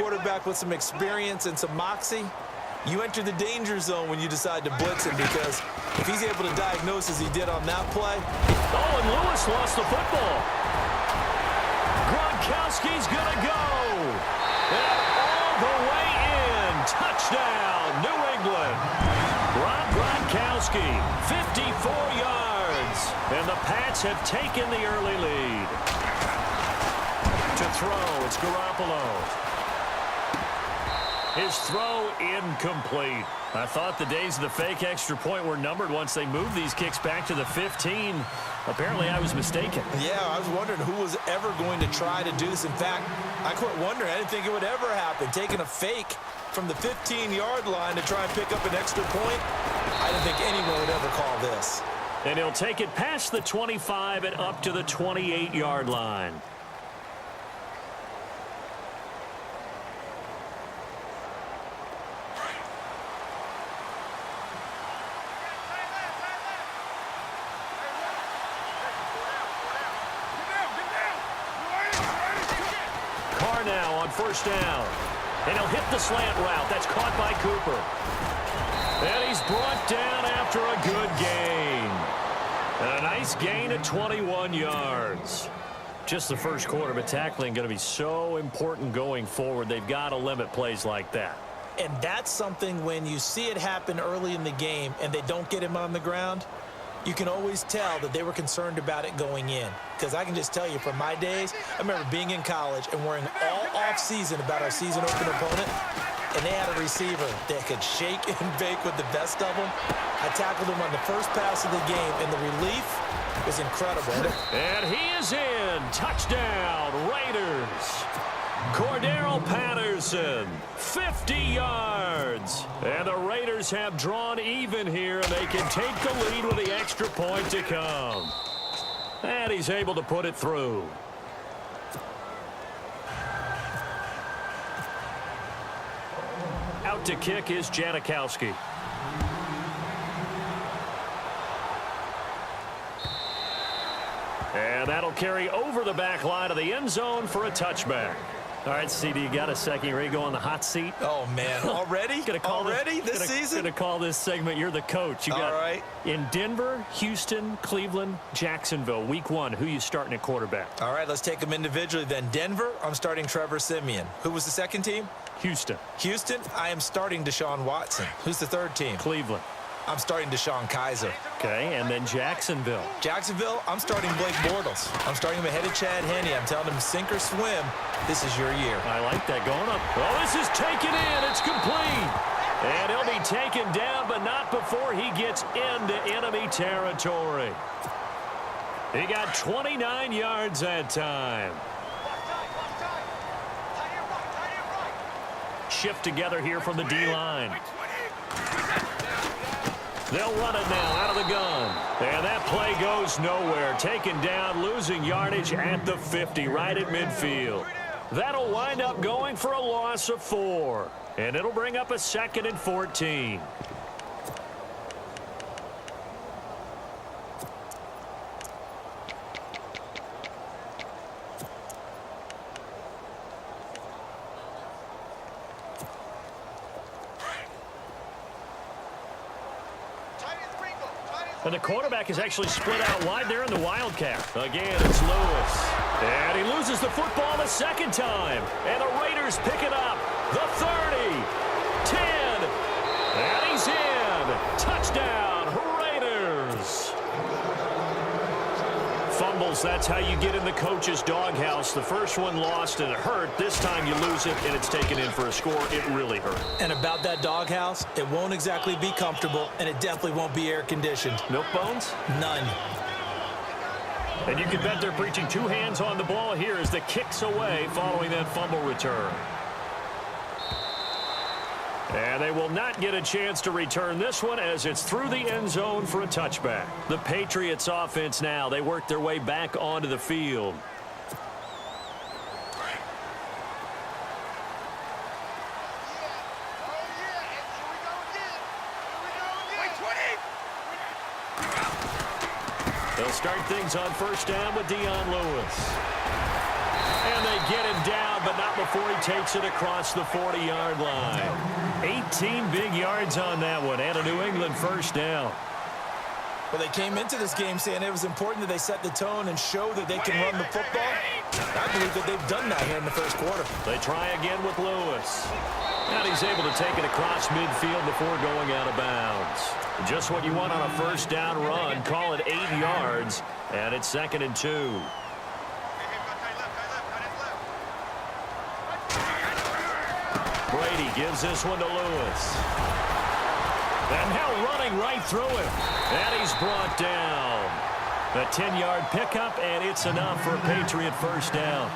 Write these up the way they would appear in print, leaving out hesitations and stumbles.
quarterback with some experience and some moxie, you enter the danger zone when you decide to blitz him, because if he's able to diagnose as he did on that play. Oh, and Lewis lost the football. Gronkowski's going to go. And all the way in. Touchdown, New England. Rob Gronkowski, 54 yards. And the Pats have taken the early lead. To throw, it's Garoppolo. His throw incomplete. I thought the days of the fake extra point were numbered once they moved these kicks back to the 15. Apparently, I was mistaken. Yeah, I was wondering who was ever going to try to do this. In fact, I quit wondering. I didn't think it would ever happen. Taking a fake from the 15-yard line to try and pick up an extra point, I didn't think anyone would ever call this. And he'll take it past the 25 and up to the 28-yard line. Now on first down. And he'll hit the slant route. That's caught by Cooper. And he's brought down after a good gain. And a nice gain of 21 yards. Just the first quarter, but tackling going to be so important going forward. They've got to limit plays like that. And that's something when you see it happen early in the game and they don't get him on the ground, you can always tell that they were concerned about it going in. Because I can just tell you from my days, I remember being in college and worrying all off-season about our season opener opponent, and they had a receiver that could shake and bake with the best of them. I tackled him on the first pass of the game, and the relief was incredible. And he is in. Touchdown, Raiders. Cordero Patterson, 50 yards. And the Raiders have drawn even here, and they can take the lead with the extra point to come. And he's able to put it through. Out to kick is Janikowski. And that'll carry over the back line of the end zone for a touchback. All right, CD, you got a second. You ready to go on the hot seat? Oh, man. Already? This season? Going to call this segment, you're the coach. You got all right. In Denver, Houston, Cleveland, Jacksonville, week 1, who you starting at quarterback? All right, let's take them individually then. Denver, I'm starting Trevor Siemian. Who was the second team? Houston. Houston, I am starting Deshaun Watson. Who's the third team? Cleveland. I'm starting Deshaun Kaiser. Okay, and then Jacksonville. Jacksonville, I'm starting Blake Bortles. I'm starting him ahead of Chad Henne. I'm telling him sink or swim. This is your year. I like that. Going up. Oh, this is taken in. It's complete. And he'll be taken down, but not before he gets into enemy territory. He got 29 yards that time. Shift together here from the D-line. They'll run it now out of the gun. And that play goes nowhere. Taken down, losing yardage at the 50, right at midfield. That'll wind up going for a loss of 4. And it'll bring up a 2nd and 14. And the quarterback is actually split out wide there in the Wildcat. Again, it's Lewis. And he loses the football the second time. And the Raiders pick it up. The 30, 10, and he's in. Touchdown, Raiders. Fumbles, that's how you get in the coach's doghouse. The first one lost and it hurt. This time you lose it and it's taken in for a score. It really hurt. And about that doghouse, it won't exactly be comfortable, and it definitely won't be air-conditioned. Milk bones? None. And you can bet they're preaching 2 hands on the ball here as the kick's away following that fumble return. And they will not get a chance to return this one as it's through the end zone for a touchback. The Patriots offense now, they work their way back onto the field. They'll start things on first down with Dion Lewis. And they get him down, but not out before he takes it across the 40-yard line. 18 big yards on that one, and a New England first down. Well, they came into this game saying it was important that they set the tone and show that they can run the football. I believe that they've done that here in the first quarter. They try again with Lewis. And he's able to take it across midfield before going out of bounds. Just what you want on a first down run. Call it 8 yards, and it's 2nd and 2. Brady gives this one to Lewis. And now running right through it. And he's brought down. A 10-yard pickup, and it's enough for a Patriot first down.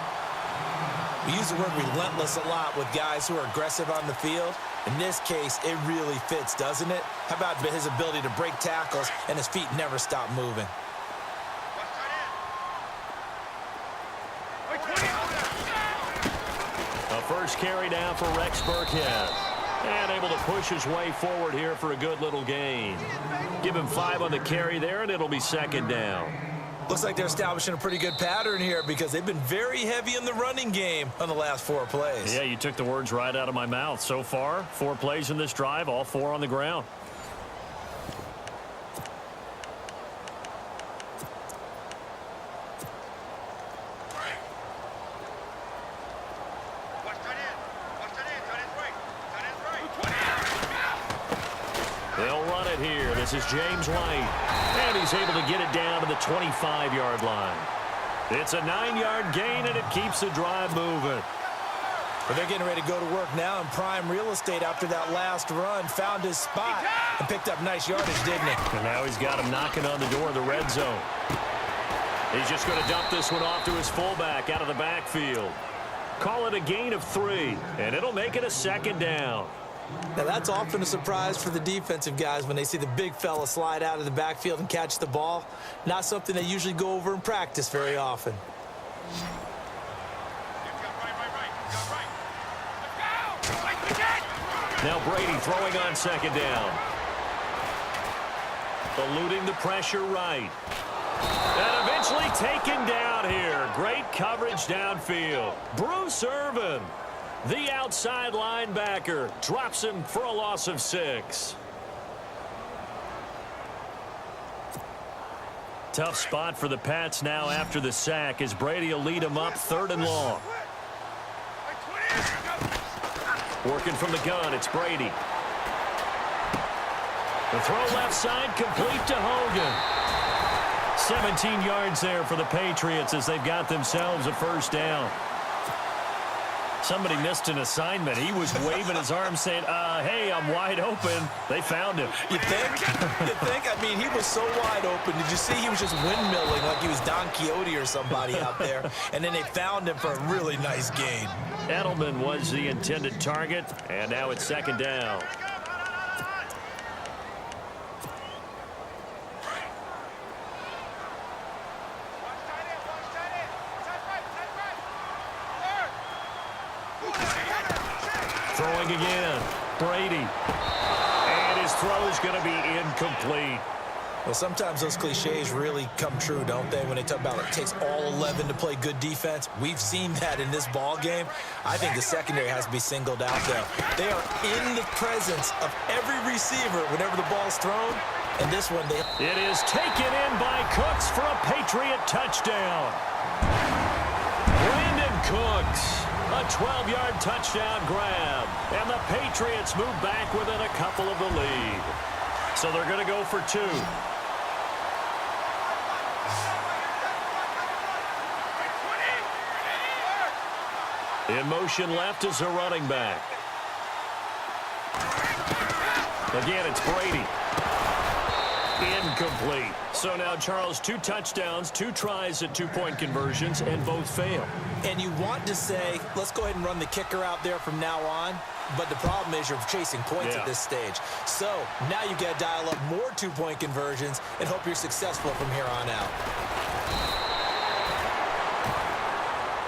We use the word relentless a lot with guys who are aggressive on the field. In this case, it really fits, doesn't it? How about his ability to break tackles and his feet never stop moving? A first carry down for Rex Burkhead. And able to push his way forward here for a good little gain. Give him 5 on the carry there, and it'll be 2nd down. Looks like they're establishing a pretty good pattern here because they've been very heavy in the running game on the last 4 plays. Yeah, you took the words right out of my mouth. So far, 4 plays in this drive, all 4 on the ground. They'll run it here. This is James White. And he's able to get it down to the 25-yard line. It's a 9-yard gain, and it keeps the drive moving. But they're getting ready to go to work now in prime real estate after that last run. Found his spot and picked up nice yardage, didn't he? And now he's got him knocking on the door of the red zone. He's just going to dump this one off to his fullback out of the backfield. Call it a gain of 3, and it'll make it a 2nd down. Now, that's often a surprise for the defensive guys when they see the big fella slide out of the backfield and catch the ball. Not something they usually go over in practice very often. Now Brady throwing on 2nd down. Eluding the pressure right. And eventually taken down here. Great coverage downfield. Bruce Irvin, the outside linebacker, drops him for a loss of 6. Tough spot for the Pats now after the sack as Brady will lead them up 3rd and long. Working from the gun, it's Brady. The throw left side complete to Hogan. 17 yards there for the Patriots as they've got themselves a first down. Somebody missed an assignment. He was waving his arm saying, hey, I'm wide open. They found him. You think? You think? I mean, he was so wide open. Did you see he was just windmilling like he was Don Quixote or somebody out there? And then they found him for a really nice gain. Edelman was the intended target, and now it's 2nd down. Throwing again. Brady. And his throw is going to be incomplete. Well, sometimes those cliches really come true, don't they, when they talk about it takes all 11 to play good defense. We've seen that in this ball game. I think the secondary has to be singled out, though. They are in the presence of every receiver whenever the ball's thrown. And this one, It is taken in by Cooks for a Patriot touchdown. Brandon Cooks. A 12-yard touchdown grab. And the Patriots move back within a couple of the lead. So they're going to go for 2. In motion left is a running back. Again, it's Brady. Incomplete. So now, Charles, 2 touchdowns, 2 tries at 2-point conversions, and both fail. And you want to say, let's go ahead and run the kicker out there from now on. But the problem is you're chasing points at this stage. So now you've got to dial up more 2-point conversions and hope you're successful from here on out.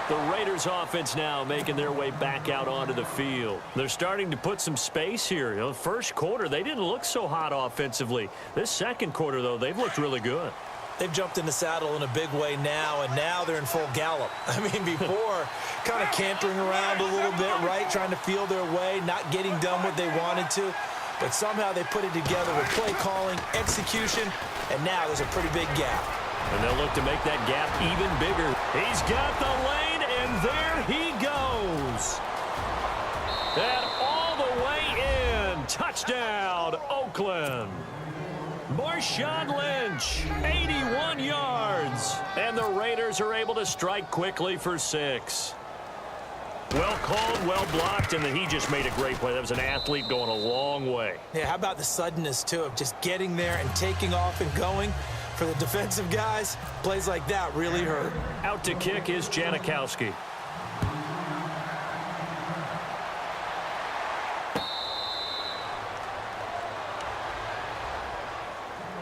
The Raiders offense now making their way back out onto the field. They're starting to put some space here. You know, first quarter, they didn't look so hot offensively. This second quarter, though, they've looked really good. They've jumped in the saddle in a big way now, and now they're in full gallop. I mean, before, kind of cantering around a little bit, right, trying to feel their way, not getting done what they wanted to. But somehow they put it together with play calling, execution, and now there's a pretty big gap. And they'll look to make that gap even bigger. He's got the lane, and there he goes. And all the way in. Touchdown, Oakland. Marshawn Lynch, 81 yards. And the Raiders are able to strike quickly for 6. Well called, well blocked, and then he just made a great play. That was an athlete going a long way. Yeah, how about the suddenness, too, of just getting there and taking off and going? For the defensive guys, plays like that really hurt. Out to kick is Janikowski.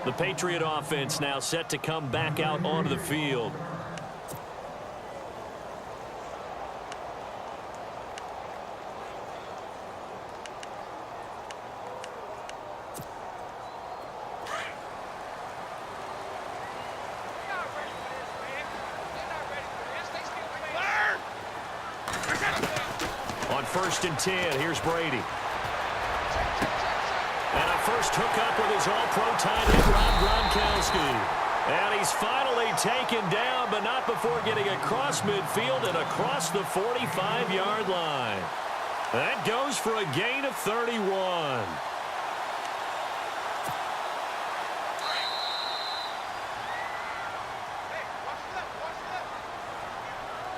The Patriot offense now set to come back out onto the field. On 1st and 10, here's Brady. And a first hookup with his all-pro tight end, Rob Gronkowski. And he's finally taken down, but not before getting across midfield and across the 45-yard line. That goes for a gain of 31.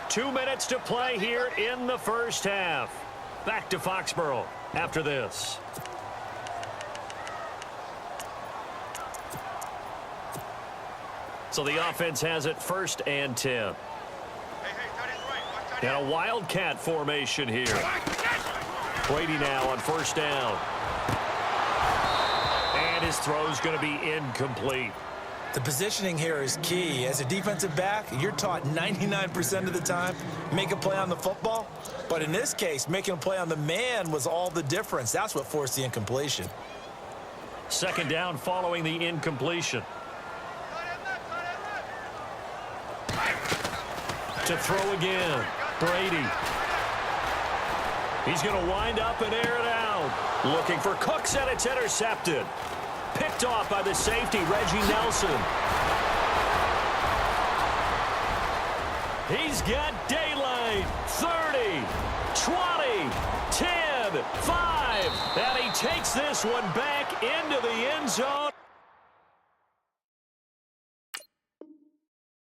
Two minutes to play here in the first half. Back to Foxborough after this. So the offense has it 1st and 10. And a wildcat formation here. Brady now on 1st down. And his throw's going to be incomplete. The positioning here is key. As a defensive back, you're taught 99% of the time, make a play on the football. But in this case, making a play on the man was all the difference. That's what forced the incompletion. 2nd down following the incompletion. To throw again, Brady. He's going to wind up and air it out. Looking for Cooks, and it's intercepted. Picked off by the safety, Reggie Nelson. He's got daylight. 30, 20, 10, 5. And he takes this one back into the end zone.